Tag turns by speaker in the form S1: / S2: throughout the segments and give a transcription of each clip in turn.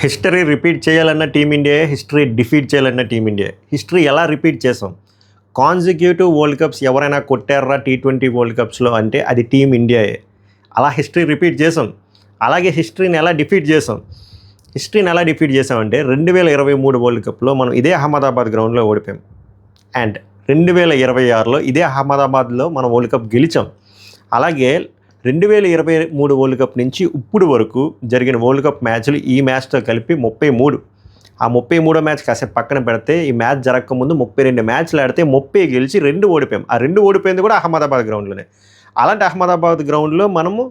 S1: History repeat చేయాలన్న team India, history defeat చేయాలన్న team India. History ఎలా రిపీట్ చేసాం? కాన్సిక్యూటివ్ వరల్డ్ కప్స్ ఎవరైనా కొట్టారా T20 వరల్డ్ కప్స్లో అంటే అది టీమిండియాయే. అలా హిస్టరీ రిపీట్ చేసాం. అలాగే హిస్టరీని ఎలా డిఫీట్ చేసాం? హిస్టరీని ఎలా డిఫీట్ చేసామంటే 2023 వరల్డ్ కప్లో మనం ఇదే అహ్మదాబాద్ గ్రౌండ్లో ఓడిపోయాం. అండ్ 2026లో ఇదే అహ్మదాబాద్లో మనం వరల్డ్ కప్ గెలిచాం. అలాగే 2023 వరల్డ్ కప్ నుంచి ఇప్పుడు వరకు జరిగిన వరల్డ్ కప్ మ్యాచ్లు ఈ మ్యాచ్తో కలిపి 33. ఆ 33వ మ్యాచ్ కాసేపు పక్కన పెడితే ఈ మ్యాచ్ జరగకముందు 32 మ్యాచ్లు ఆడితే 30 గెలిచి 2 ఓడిపోయాం. ఆ 2 ఓడిపోయింది కూడా అహ్మదాబాద్ గ్రౌండ్లోనే. అలాంటి అహ్మదాబాద్ గ్రౌండ్లో మనము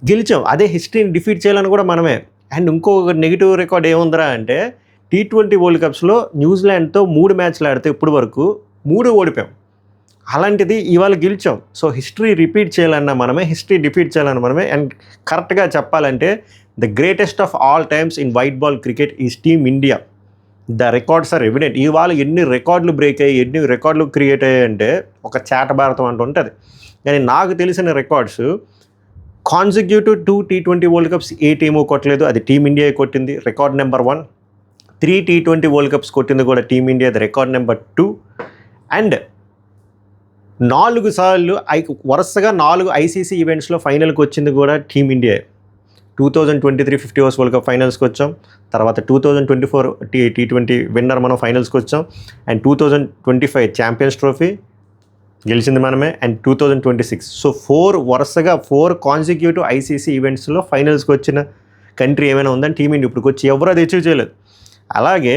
S1: గెలిచాం. అదే హిస్టరీని డిఫీట్ చేయాలని కూడా మనమే. అండ్ ఇంకొక నెగిటివ్ రికార్డ్ ఏముందిరా అంటే T20 వరల్డ్ కప్స్లో న్యూజిలాండ్తో 3 మ్యాచ్లు ఆడితే ఇప్పుడు వరకు 3 ఓడిపోయాం. అలాంటిది ఇవాళ గెలిచాం. సో హిస్టరీ రిపీట్ చేయాలన్నా మనమే, హిస్టరీ డిఫీట్ చేయాలన్నా మనమే. అండ్ కరెక్ట్గా చెప్పాలంటే the greatest of all times in white ball cricket is team India. The records are evident. ఇవాళ ఎన్ని రికార్డులు బ్రేక్ అయ్యి, ఎన్ని రికార్డులు క్రియేట్ అయ్యాయంటే ఒక చాట భారతం అంటూ ఉంటుంది. కానీ నాకు తెలిసిన records consecutive 2 T20 world cups ఏ టీము కొట్టలేదు, అది టీమిండియా కొట్టింది, record number 1. 3 T20 world cups కొట్టింది కూడా టీమిండియా, అది రికార్డ్ నెంబర్ 2. అండ్ 4 సార్లు వరుసగా 4 ఐసీసీ ఈవెంట్స్లో ఫైనల్కి వచ్చింది కూడా టీమిండియా. 2023 50 ఓవర్స్ వరల్డ్ కప్ ఫైనల్స్కి వచ్చాం. తర్వాత 2024 T20 విన్నర్ మనం ఫైనల్స్కి వచ్చాం. అండ్ 2025 ఛాంపియన్స్ ట్రోఫీ గెలిచింది మనమే. అండ్ 2026. సో 4 వరుసగా 4 కాన్సిక్యూటివ్ ఐసీసీ ఈవెంట్స్లో ఫైనల్స్కి వచ్చిన కంట్రీ ఏమైనా ఉందని టీమిండియా ఇప్పుడు వచ్చి ఎవరు అది అచీవ్ చేయలేదు. అలాగే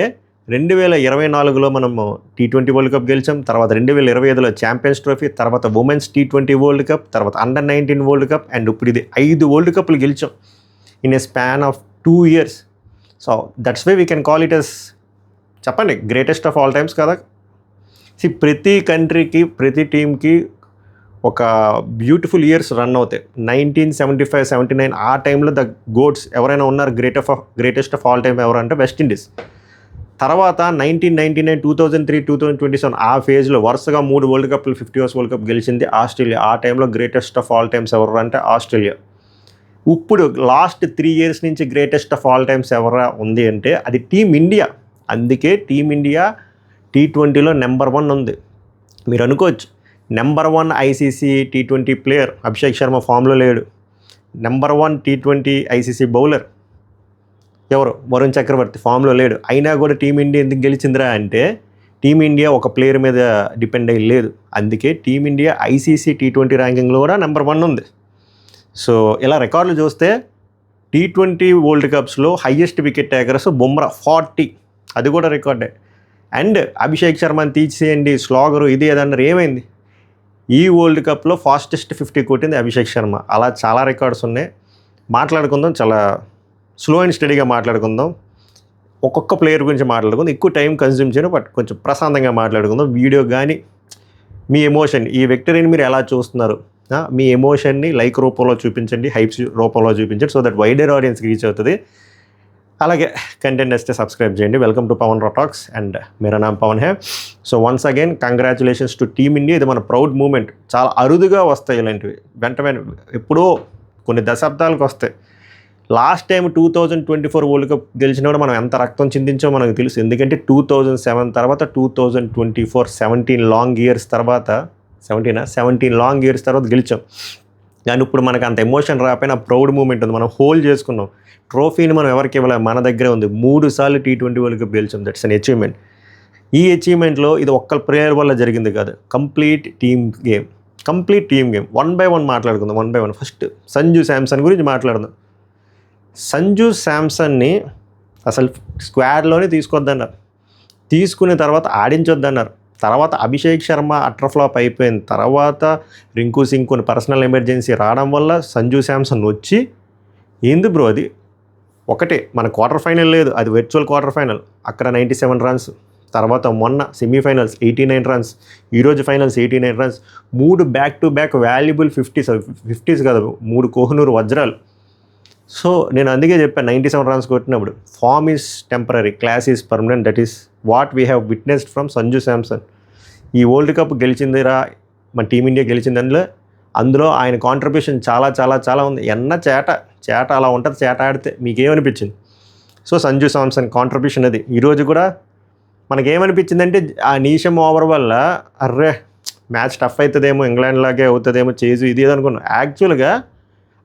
S1: 2024లో మనము T20 వరల్డ్ కప్ గెలిచాం. తర్వాత 2025లో ఛాంపియన్స్ ట్రోఫీ, తర్వాత ఉమెన్స్ T20 వరల్డ్ కప్, తర్వాత అండర్-19 వరల్డ్ కప్. అండ్ ఇప్పుడు ఇది 5 వరల్డ్ కప్లు గెలిచాం in a span of 2 years. So that's why we can call it yes, చెప్పండి, గ్రేటెస్ట్ ఆఫ్ ఆల్ టైమ్స్ కదా. ప్రతి కంట్రీకి, ప్రతి టీంకి ఒక బ్యూటిఫుల్ ఇయర్స్ రన్ అవుతాయి. 1975, 79 ఆ టైంలో ద గోట్స్ ఎవరైనా ఉన్నారు గ్రేటెస్ట్ ఆఫ్ ఆల్ టైమ్ ఎవరంటే వెస్టిండీస్. తర్వాత 1999, 2003, 2027 ఆ ఫేజ్లో వరుసగా 3 వరల్డ్ కప్లు 50 ఓవర్స్ వరల్డ్ కప్ గెలిచింది ఆస్ట్రేలియా. ఆ టైంలో గ్రేటెస్ట్ ఆఫ్ ఆల్ టైమ్స్ ఎవరు అంటే ఆస్ట్రేలియా. ఇప్పుడు లాస్ట్ 3 years నుంచి గ్రేటెస్ట్ ఆఫ్ ఆల్ టైమ్స్ ఎవరా ఉంది అంటే అది టీమిండియా. అందుకే టీమిండియా T20లో నెంబర్ 1 ఉంది. మీరు అనుకోవచ్చు number 1 ICC T20 player Abhishek Sharma ఫామ్లో లేడు. నెంబర్ 1 T20 ఐసీసీ బౌలర్ ఎవరు, వరుణ్ చక్రవర్తి ఫామ్లో లేడు. అయినా కూడా టీమిండియా ఎందుకు గెలిచిందిరా అంటే టీమిండియా ఒక ప్లేయర్ మీద డిపెండ్ అయ్యి లేదు. అందుకే టీమిండియా ఐసీసీ T20 ర్యాంకింగ్లో కూడా నెంబర్ 1 ఉంది. సో ఇలా రికార్డులు చూస్తే T20 వరల్డ్ కప్స్లో హయ్యెస్ట్ వికెట్ టేకర్స్ బుమ్రా 40, అది కూడా రికార్డే. అండ్ అభిషేక్ శర్మని తీసేయండి, స్లాగరు ఇది ఏదన్నారు, ఏమైంది? ఈ వరల్డ్ కప్లో ఫాస్టెస్ట్ 50 కొట్టింది అభిషేక్ శర్మ. అలా చాలా రికార్డ్స్ ఉన్నాయి. మాట్లాడుకుందాం, చాలా స్లో అండ్ స్టడీగా మాట్లాడుకుందాం. ఒక్కొక్క ప్లేయర్ గురించి మాట్లాడుకుందాం. ఎక్కువ టైం కన్జ్యూమ్ చేయను, బట్ కొంచెం ప్రశాంతంగా మాట్లాడుకుందాం. వీడియో కానీ మీ ఎమోషన్, ఈ విక్టరీని మీరు ఎలా చూస్తున్నారు, మీ ఎమోషన్ని లైక్ రూపంలో చూపించండి, హైప్స్ రూపంలో చూపించండి, సో దట్ వైడర్ ఆడియన్స్కి రీచ్ అవుతుంది. అలాగే కంటెంట్ నచ్చితే సబ్స్క్రైబ్ చేయండి. వెల్కమ్ టు పవన్ రా టాక్స్ అండ్ మేరా నామ్ పవన్ హే. So once again congratulations to team India. ఇది మన ప్రౌడ్ మూమెంట్. చాలా అరుదుగా వస్తాయి ఇలాంటివి, వెంటనే ఎప్పుడో కొన్ని దశాబ్దాలకు వస్తాయి. లాస్ట్ టైం 2024 వరల్డ్ కప్ గెలిచినప్పుడు మనం ఎంత రక్తం చిందించో మనకు తెలుసు. ఎందుకంటే 2007 తర్వాత 2024 17 లాంగ్ ఇయర్స్ తర్వాత 17 లాంగ్ ఇయర్స్ తర్వాత గెలిచాం. కానీ ఇప్పుడు మనకు అంత ఎమోషన్ రాకపోయినా ప్రౌడ్ మూమెంట్ ఉంది. మనం హోల్డ్ చేసుకున్నాం. ట్రోఫీని మనం ఎవరికి ఇవ్వలేము, మన దగ్గరే ఉంది. 3 సార్లు T20 వరల్డ్ కప్ గెలిచాం. That's an achievement. ఈ అచీవ్మెంట్లో ఇది ఒక్క ప్లేయర్ వల్ల జరిగింది కాదు, కంప్లీట్ టీమ్ గేమ్. 1 by 1 మాట్లాడుకుందాం. 1 by 1 ఫస్ట్ సంజు శాంసన్ గురించి మాట్లాడదాం. సంజు శాంసన్ని అసలు స్క్వాడ్లోనే తీసుకొద్దన్నారు. తీసుకున్న తర్వాత ఆడించొద్దన్నారు. తర్వాత అభిషేక్ శర్మ అట్రఫ్లాప్ అయిపోయిన తర్వాత రింకు సింగ్ కొన్ని పర్సనల్ ఎమర్జెన్సీ రావడం వల్ల సంజు శాంసన్ వచ్చి, ఏంది బ్రో అది ఒకటే, మన క్వార్టర్ ఫైనల్ లేదు, అది వర్చువల్ క్వార్టర్ ఫైనల్, అక్కడ 97 runs. తర్వాత మొన్న సెమీఫైనల్స్ 89 runs, ఈరోజు finals 89 runs. 3 back to back valuable 50s కాదు, 3 కోహినూరు వజ్రాలు. సో నేను అందుకే చెప్పాను 97 runs కొట్టినప్పుడు, form is temporary, class is permanent. That is what we have witnessed from Sanju Samson. ఈ వరల్డ్ కప్ గెలిచిందిరా మన టీమిండియా గెలిచింది, అందులో ఆయన కాంట్రిబ్యూషన్ చాలా చాలా చాలా ఉంది. చేట అలా ఉంటుంది. చేట ఆడితే మీకేమనిపించింది? సో సంజు సామ్సన్ కాంట్రిబ్యూషన్ అది. ఈరోజు కూడా మనకేమనిపించిందంటే ఆ నీషం ఓవర్ వల్ల అర్రే మ్యాచ్ టఫ్ అవుతుందేమో, ఇంగ్లాండ్ లాగే అవుతుందేమో చేజు ఇది అనుకున్నాం. యాక్చువల్గా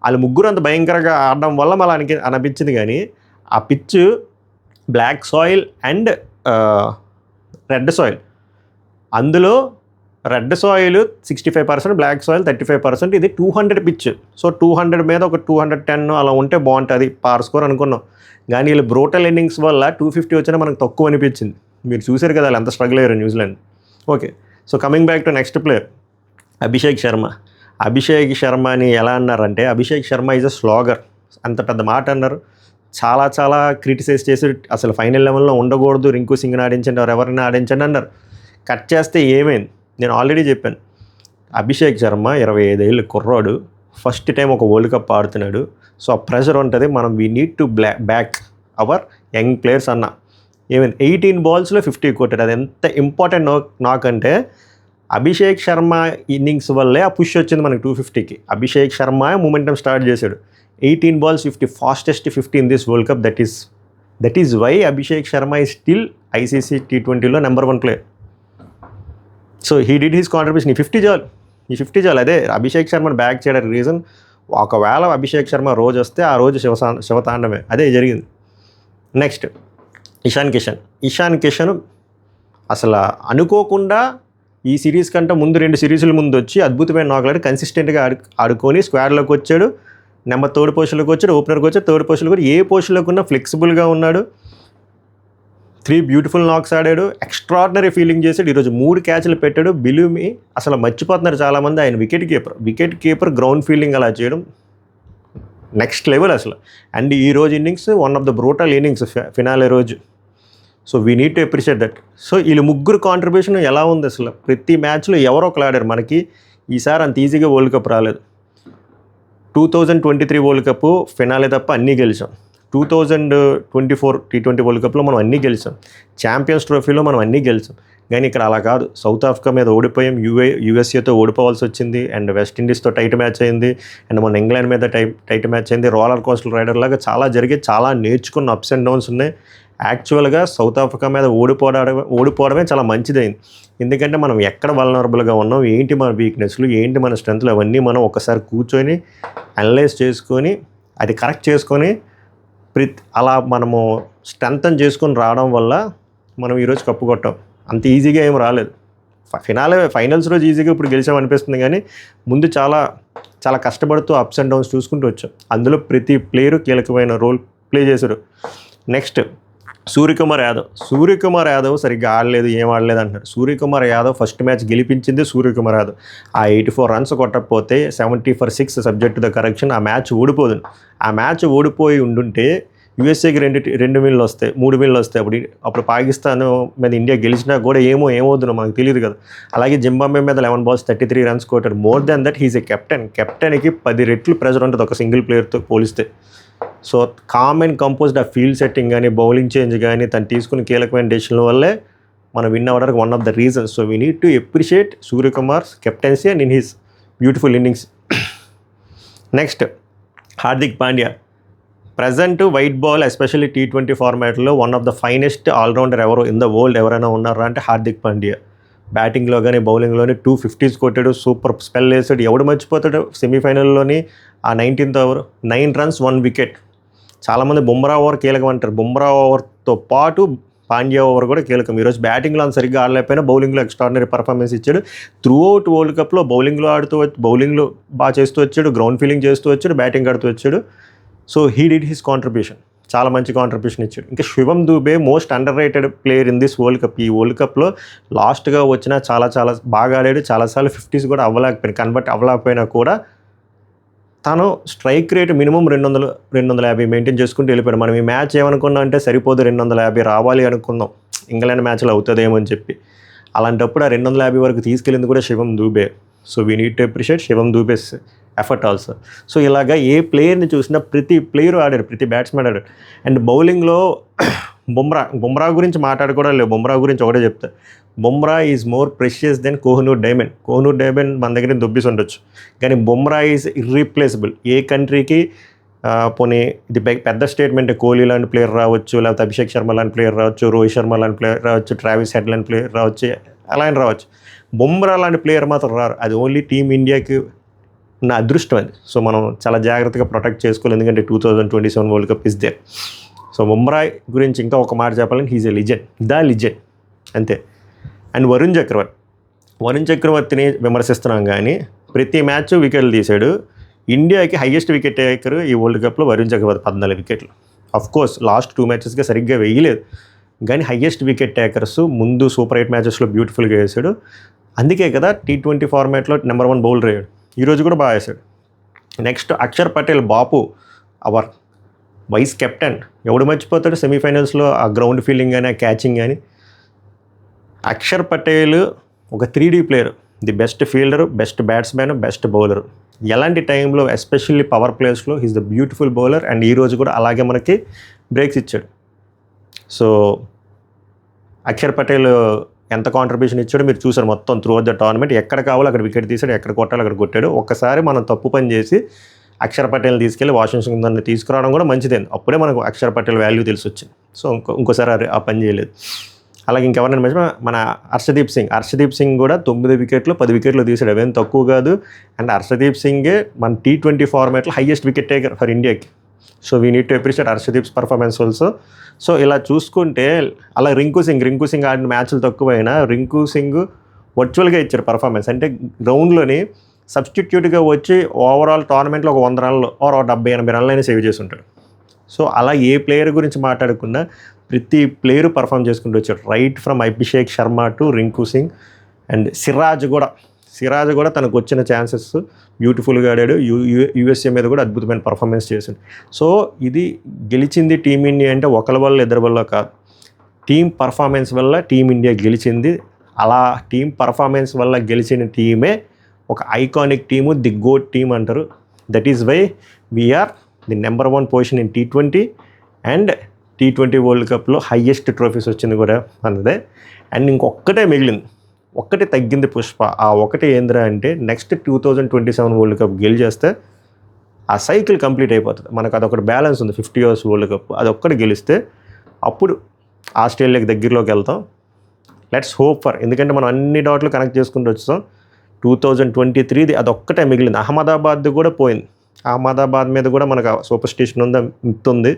S1: వాళ్ళు ముగ్గురు అంత భయంకరంగా ఆడడం వల్ల మళ్ళీ అనిపించింది. కానీ ఆ pitch black soil and red soil, అందులో రెడ్ సాయిల్ 65%, బ్లాక్ సాయిల్ 35%. ఇది 200 పిచ్. సో 200 మీద ఒక 210 అలా ఉంటే బాగుంటుంది పార్ స్కోర్ అనుకున్నాం. కానీ వీళ్ళు బ్రూటల్ ఇన్నింగ్స్ వల్ల 250 వచ్చినా మనకు తక్కువ అనిపించింది. మీరు చూశారు కదా వాళ్ళు ఎంత స్ట్రగుల్ అయ్యారు New Zealand. Okay, so coming back to next player Abhishek Sharma. Abhishek శర్మని ఎలా అన్నారంటే Abhishek Sharma is a slogger. అంత పెద్ద మాట అన్నారు. చాలా చాలా క్రిటిసైజ్ చేసి అసలు ఫైనల్ లెవెల్లో ఉండకూడదు, రింకు సింగ్ని ఆడించండి, ఎవరిని ఆడించండి అన్నారు. కట్ చేస్తే ఏమైంది? నేను ఆల్రెడీ చెప్పాను, అభిషేక్ శర్మ 25 ఏళ్ళు కుర్రాడు, ఫస్ట్ టైం ఒక వరల్డ్ కప్ ఆడుతున్నాడు. సో ఆ ప్రెషర్ ఉంటుంది. మనం we need to back our young players అన్న. ఏమైంది? 18 బాల్స్లో 50 కొట్టాడు. అది ఎంత ఇంపార్టెంట్ నాక్ అంటే అభిషేక్ శర్మ ఇన్నింగ్స్ వల్లే ఆ పుష్ వచ్చింది మనకి 250కి. అభిషేక్ శర్మ మూమెంటం స్టార్ట్ చేశాడు. 18 balls 50, fastest 50 in this world cup. That is why Abhishek Sharma is still ICC T20లో number 1 player. So he did his contribution. ఈ 50 చాలు. అదే అభిషేక్ శర్మను బ్యాక్ చేయడానికి రీజన్. ఒకవేళ అభిషేక్ శర్మ రోజు వస్తే ఆ రోజు శివతాండమే. అదే జరిగింది. నెక్స్ట్ ఇషాన్ కిషన్ అసలు అనుకోకుండా ఈ సిరీస్ కంటే ముందు 2 సిరీసుల ముందు వచ్చి అద్భుతమైన నాకులాడి కన్సిస్టెంట్గా ఆడుకొని స్క్వాడ్లోకి వచ్చాడు. నెంబర్ 3rd పొజిషన్లోకి వచ్చాడు, ఓపెనర్కి వచ్చాడు, 3rd పొజిషన్లోకి వచ్చి ఏ పొజిషన్లోకి ఉన్నా ఫ్లెక్సిబుల్గా ఉన్నాడు. 3 బ్యూటిఫుల్ నాక్స్ ఆడాడు. ఎక్స్ట్రాడినరీ ఫీలింగ్ చేశాడు. ఈరోజు 3 క్యాచ్లు పెట్టాడు. బిలీవ్ మీ, అసలు మర్చిపోతున్నారు చాలామంది ఆయన వికెట్ కీపర్ గ్రౌండ్ ఫీల్డింగ్ అలా చేయడం నెక్స్ట్ లెవెల్ అసలు. అండ్ ఈ రోజు innings one of the brutal innings finale రోజు. So we need to appreciate that. So వీళ్ళు ముగ్గురు కాంట్రిబ్యూషన్ ఎలా ఉంది అసలు. ప్రతి మ్యాచ్లో ఎవరో ఒకరు ఆడారు. మనకి ఈసారి అంత ఈజీగా వరల్డ్ కప్ రాలేదు. 2023 వరల్డ్ కప్ ఫినాలే తప్ప అన్నీ గెలిచాం. 2024 T20 వరల్డ్ కప్లో మనం అన్నీ గెలిచాం. ఛాంపియన్స్ ట్రోఫీలో మనం అన్నీ గెలిచాం. కానీ ఇక్కడ అలా కాదు. సౌత్ ఆఫ్రికా మీద ఓడిపోయాం, యూఎస్ఏతో ఓడిపోవాల్సి వచ్చింది, అండ్ వెస్టిండీస్తో టైట్ మ్యాచ్ అయింది, అండ్ మన ఇంగ్లాండ్ మీద టైట్ మ్యాచ్ అయింది. రోలర్ కోస్టర్ రైడర్ లాగా చాలా జరిగి చాలా నేర్చుకున్న అప్స్ అండ్ డౌన్స్ ఉన్నాయి. యాక్చువల్గా సౌత్ ఆఫ్రికా మీద ఓడిపోవడమే చాలా మంచిదైంది. ఎందుకంటే మనం ఎక్కడ వల్నరబుల్గా ఉన్నాం, ఏంటి మన వీక్నెస్లు, ఏంటి మన స్ట్రెంత్లు, అవన్నీ మనం ఒకసారి కూర్చొని అనలైజ్ చేసుకొని అది కరెక్ట్ చేసుకొని అలా మనము స్ట్రెంథన్ చేసుకొని రావడం వల్ల మనం ఈరోజు కప్పు కొట్టాం. అంత ఈజీగా ఏం రాలేదు. ఫైనల్స్ రోజు ఈజీగా ఇప్పుడు గెలిచామనిపిస్తుంది, కానీ ముందు చాలా చాలా కష్టపడుతూ అప్స్ అండ్ డౌన్స్ చూసుకుంటూ వచ్చాం. అందులో ప్రతి ప్లేయరు కీలకమైన రోల్ ప్లే చేశారు. నెక్స్ట్ సూర్యకుమార్ యాదవ్ సరిగ్గా ఆడలేదు, ఏం ఆడలేదు అంటారు. సూర్యకుమార్ యాదవ్ ఫస్ట్ మ్యాచ్ గెలిపించింది సూర్యకుమార్ యాదవ్. ఆ 84 runs కొట్టకపోతే 70 for 6 subject to the correction ఆ మ్యాచ్ ఓడిపోదు. ఆ మ్యాచ్ ఓడిపోయి ఉండుంటే యూఎస్ఏకి 2 wins వస్తాయి, 3 wins వస్తాయి. అప్పుడు పాకిస్తాన్ మీద ఇండియా గెలిచినా కూడా ఏమవుతుందో మనకు తెలియదు కదా. అలాగే జింబాబ్వే మీద 11 balls 33 runs కొట్టాడు. More than that he's a కెప్టెన్కి 10 రెట్లు ప్రెజర్ ఉంటుంది ఒక సింగిల్ ప్లేయర్తో పోలిస్తే. సో కామ్ అండ్ కంపోజ్డ్ ఆ ఫీల్డ్ సెట్టింగ్ కానీ బౌలింగ్ చేంజ్ కానీ తను తీసుకున్న కీలకమైన డెసిషన్ల వల్లే మనం విన్ అవ్వడానికి one of the reasons. So we need to appreciate Suryakumar's captaincy and in his beautiful innings. Next Hardik Pandya. Present white ball especially T20 ఫార్మాట్లో one of the finest allrounder ఎవరు ఇన్ ద వరల్డ్ ఎవరైనా ఉన్నారా అంటే హార్దిక్ పాండ్యా. బ్యాటింగ్లో కానీ బౌలింగ్లోని 250s కొట్టాడు, super spell వేసాడు. ఎవడు మర్చిపోతాడు సెమీఫైనల్లోని ఆ 19th over 9 runs 1 wicket. చాలామంది బుమ్రా ఓవర్ కీలకం అంటారు. బుమ్రా ఓవర్తో పాటు పాండ్యా ఓవర్ కూడా కీలకం. ఈరోజు బ్యాటింగ్లో అంత సరిగ్గా ఆడలేకపోయినా బౌలింగ్లో ఎక్స్ట్రాడినరీ పర్ఫార్మెన్స్ ఇచ్చాడు. త్రూఅవుట్ వరల్డ్ కప్లో బౌలింగ్లో బాగా చేస్తూ వచ్చాడు, గ్రౌండ్ ఫీలింగ్ చేస్తూ వచ్చాడు, బ్యాటింగ్ ఆడుతూ వచ్చాడు. So he did his contribution. చాలా మంచి కాంట్రిబ్యూషన్ ఇచ్చాడు. ఇంకా Shivam Dube most under rated player in this world cup. ఈ వరల్డ్ కప్లో లాస్ట్గా వచ్చినా చాలా బాగా ఆడాడు. చాలాసార్లు 50s కూడా కన్వర్ట్ అవ్వలేకపోయినా కూడా తను స్ట్రైక్ రేట్ మినిమం 200-250 మెయింటైన్ చేసుకుంటూ వెళ్ళిపోయాడు. మనం ఈ మ్యాచ్ ఏమనుకున్నాం అంటే సరిపోదు 250 రావాలి అనుకుందాం, ఇంగ్లాండ్ మ్యాచ్లో అవుతుందేమో అని చెప్పి. అలాంటప్పుడు ఆ 250 వరకు తీసుకెళ్ళింది కూడా Shivam Dube. So we need to appreciate Shivam Dube's effort also. So ఇలాగా ఏ ప్లేయర్ని చూసినా ప్రతి ప్లేయర్ ఆడారు, ప్రతి బ్యాట్స్మెన్ ఆడారు. అండ్ బౌలింగ్లో బుమ్రా గురించి మాట్లాడుకోవడం లేదు. బుమ్రా గురించి ఒకటే చెప్తా, Bumrah is more precious than Kohinoor diamond మన దగ్గర దొబ్బేసి ఉండొచ్చు, కానీ బుమ్రా ఈజ్ ఇర్రీప్లేసబుల్. ఏ కంట్రీకి పోనీ ఇది పెద్ద స్టేట్మెంట్, కోహ్లీ లాంటి ప్లేయర్ రావచ్చు, లేకపోతే అభిషేక్ శర్మ లాంటి ప్లేయర్ రావచ్చు, రోహిత్ శర్మ లాంటి ప్లేయర్ రావచ్చు, ట్రావిస్ హెడ్ లాంటి ప్లేయర్ రావచ్చు, అలా అని రావచ్చు. బుమ్రా లాంటి ప్లేయర్ మాత్రం రారు. అది ఓన్లీ టీమిండియాకి ఉన్న అదృష్టం అది. సో మనం చాలా జాగ్రత్తగా ప్రొటెక్ట్ చేసుకోవాలి, ఎందుకంటే 2027 world cup is there. So Bumrah గురించి ఇంకా ఒక మాట చెప్పాలంటే హీజ్ ఎ లిజెండ్, లిజెండ్ అంతే. అండ్ వరుణ్ చక్రవర్తిని విమర్శిస్తున్నాం కానీ ప్రతి మ్యాచ్ వికెట్లు తీశాడు. ఇండియాకి హైయెస్ట్ వికెట్ టేకర్ ఈ వరల్డ్ కప్లో వరుణ్ చక్రవర్తి, 14 వికెట్లు. అఫ్కోర్స్ లాస్ట్ 2 మ్యాచెస్గా సరిగ్గా వేయలేదు, కానీ హైయెస్ట్ వికెట్ టేకర్స్ ముందు సూపర్ 8 మ్యాచెస్లో బ్యూటిఫుల్గా వేసాడు. అందుకే కదా T20 ఫార్మాట్లో నెంబర్ 1 బౌలర్ అయ్యాడు. ఈరోజు కూడా బాగా వేసాడు. Next Axar Patel, Bapu our vice captain. ఎవడు మర్చిపోతాడు సెమీఫైనల్స్లో ఆ గ్రౌండ్ ఫీల్డింగ్ కానీ, ఆ క్యాచింగ్ కానీ. అక్షర్ పటేల్ ఒక 3D player, the best fielder, best batsmen, best bowler. ఎలాంటి టైంలో ఎస్పెషల్లీ పవర్ ప్లేస్లో he's the beautiful bowler. And ఈరోజు కూడా అలాగే మనకి బ్రేక్స్ ఇచ్చాడు. సో అక్షర్ పటేల్ ఎంత కాంట్రిబ్యూషన్ ఇచ్చాడో మీరు చూసారు మొత్తం త్రూ అవుట్ ద టోర్నమెంట్. ఎక్కడ కావాలో అక్కడ వికెట్ తీసాడు, ఎక్కడ కొట్టాలో అక్కడ కొట్టాడు. ఒక్కసారి మనం తప్పు పని చేసి అక్షర్ పటేల్ తీసుకెళ్ళి వాషింగ్టన్ సుందర్ని తీసుకురావడం కూడా మంచిదే. అప్పుడే మనకు అక్షర్ పటేల్ వాల్యూ తెలిసి వచ్చింది. సో ఇంకోసారి ఆ పని చేయలేదు. అలాగే ఇంకెవరైనా మంచి మన హర్షదీప్ సింగ్ కూడా 9 వికెట్లు 10 వికెట్లు తీసాడు, అవేం తక్కువ కాదు. అండ్ హర్షదీప్ సింగే మన T20 ఫార్మాట్లో హైయెస్ట్ వికెట్ టేకర్ ఫర్ ఇండియాకి. So we need to appreciate Arshdeep's performance also. So ఇలా చూసుకుంటే అలా రింకు సింగ్ ఆడిన మ్యాచ్లు తక్కువైనా రింకు సింగ్ వర్చువల్గా ఇచ్చారు పర్ఫార్మెన్స్. అంటే గ్రౌండ్లోని సబ్స్టిట్యూట్గా వచ్చి ఓవరాల్ టోర్నమెంట్లో ఒక 100 రన్లు ఓ 70-80 రన్లైనా సేవ్ చేసి ఉంటాడు. సో అలా ఏ ప్లేయర్ గురించి మాట్లాడకుండా ప్రతి ప్లేయర్ పర్ఫామ్ చేసుకుంటూ వచ్చాడు, right from Abhishek Sharma to Rinku Singh. And Siraj కూడా తనకు వచ్చిన ఛాన్సెస్ బ్యూటిఫుల్గా ఆడాడు. యూఎస్ఏ మీద కూడా అద్భుతమైన పర్ఫార్మెన్స్ చేశాడు. సో ఇది గెలిచింది టీమిండియా అంటే ఒకరి వల్ల ఇద్దరి వల్ల కాదు, టీం పర్ఫార్మెన్స్ వల్ల టీమిండియా గెలిచింది. అలా టీం పర్ఫార్మెన్స్ వల్ల గెలిచిన టీమే ఒక iconic team, the GOAT team అంటారు. That is why we are the number 1 position in T20. And T20 world కప్లో హైయెస్ట్ ట్రోఫీస్ వచ్చింది కూడా అన్నదే. అండ్ ఇంకొక్కటే మిగిలింది, ఒక్కటే తగ్గింది పుష్ప. ఆ ఒకటి ఏంద్రా అంటే నెక్స్ట్ 2027 వరల్డ్ కప్ గెలిచేస్తే ఆ సైకిల్ కంప్లీట్ అయిపోతుంది. మనకు అదొకటి బ్యాలెన్స్ ఉంది, 50 years వరల్డ్ కప్. అదొక్కటి గెలిస్తే అప్పుడు ఆస్ట్రేలియాకి దగ్గరలోకి వెళ్తాం. లెట్స్ హోప్ ఫర్, ఎందుకంటే మనం అన్ని డాట్లు కనెక్ట్ చేసుకుంటూ వచ్చాం. 2023 అదొక్కటే మిగిలింది. అహ్మదాబాద్ కూడా పోయింది. అహ్మదాబాద్ మీద కూడా మనకు సూపర్ స్టిషన్ ఉంది,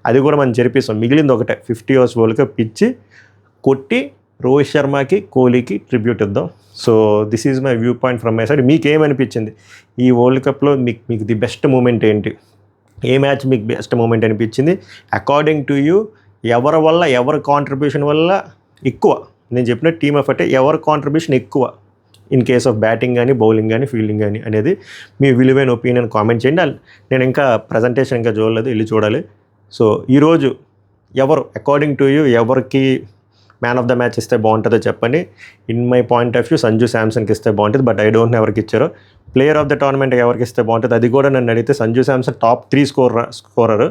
S1: అది కూడా మనం జరిపిస్తాం. మిగిలింది ఒకటే 50 years వరల్డ్ కప్ ఇచ్చి కొట్టి రోహిత్ శర్మకి, కోహ్లీకి ట్రిబ్యూట్ ఇద్దాం. So this is my view point from my side. మీకేమనిపించింది ఈ వరల్డ్ కప్లో? మీకు ది బెస్ట్ మూమెంట్ ఏంటి? ఏ మ్యాచ్ మీకు బెస్ట్ మూమెంట్ అనిపించింది? అకార్డింగ్ టు యూ ఎవరి వల్ల, ఎవరి కాంట్రిబ్యూషన్ వల్ల ఎక్కువ? నేను చెప్పిన టీమ్ ఎఫర్ట్ ఎవరి కాంట్రిబ్యూషన్ ఎక్కువ ఇన్ కేస్ ఆఫ్ బ్యాటింగ్ కానీ, బౌలింగ్ కానీ, ఫీల్డింగ్ కానీ అనేది మీ విలువైన ఒపీనియన్ కామెంట్ చేయండి. నేను ఇంకా ప్రజెంటేషన్ ఇంకా చూడలేదు, వెళ్ళి చూడాలి. సో ఈరోజు ఎవరు అకార్డింగ్ టు యూ ఎవరికి మ్యాన్ ఆఫ్ ద మ్యాచ్ ఇస్తే బాగుంటుందో చెప్పండి. In my point of view Sanju శాంసన్కి ఇస్తే బాగుంటుంది, బట్ ఐ డోంట్ నో ఎవరికి ఇచ్చారో. ప్లేయర్ ఆఫ్ ద టోర్నమెంట్ ఎవరికి ఇస్తే బాగుంటుంది అది కూడా నన్ను అడిగితే Sanju Samson top 3 scorer.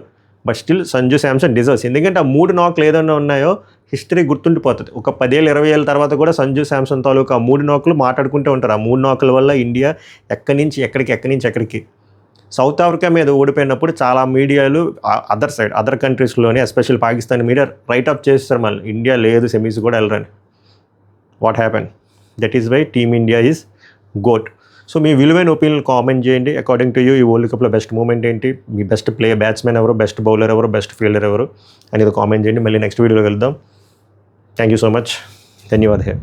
S1: But still Sanju Samson deserves, ఎందుకంటే ఆ 3 నాకులు ఏదైనా ఉన్నాయో హిస్టరీ గుర్తుండిపోతుంది. ఒక 10 ఏళ్ళు 20 ఏళ్ళ తర్వాత కూడా సంజు శాంసన్ తాలూకు ఆ 3 నాకులు మాట్లాడుకుంటూ ఉంటారు. ఆ 3 నాకుల వల్ల ఇండియా ఎక్కడి నుంచి ఎక్కడికి సౌత్ ఆఫ్రికా మీద ఓడిపోయినప్పుడు చాలా మీడియాలు అదర్ కంట్రీస్లోనే ఎస్పెషల్ పాకిస్తాన్ మీడియా రైటప్ చేస్తారు మళ్ళీ ఇండియా లేదు సెమీస్ కూడా వెళ్ళరని. What happen? That is why team India is GOAT. So మీ విలువైన ఒపీనియన్ కామెంట్ చేయండి. అకార్డింగ్ టు యూ ఈ వరల్డ్ కప్లో బెస్ట్ మూమెంట్ ఏంటి? మీ బెస్ట్ బ్యాట్స్మెన్ ఎవరు, బెస్ట్ బౌలర్ ఎవరు, బెస్ట్ ఫీల్డర్ ఎవరు అనేది కామెంట్ చేయండి. మళ్ళీ నెక్స్ట్ వీడియోలో వెళ్దాం. Thank you so much. ధన్యవాదాలు.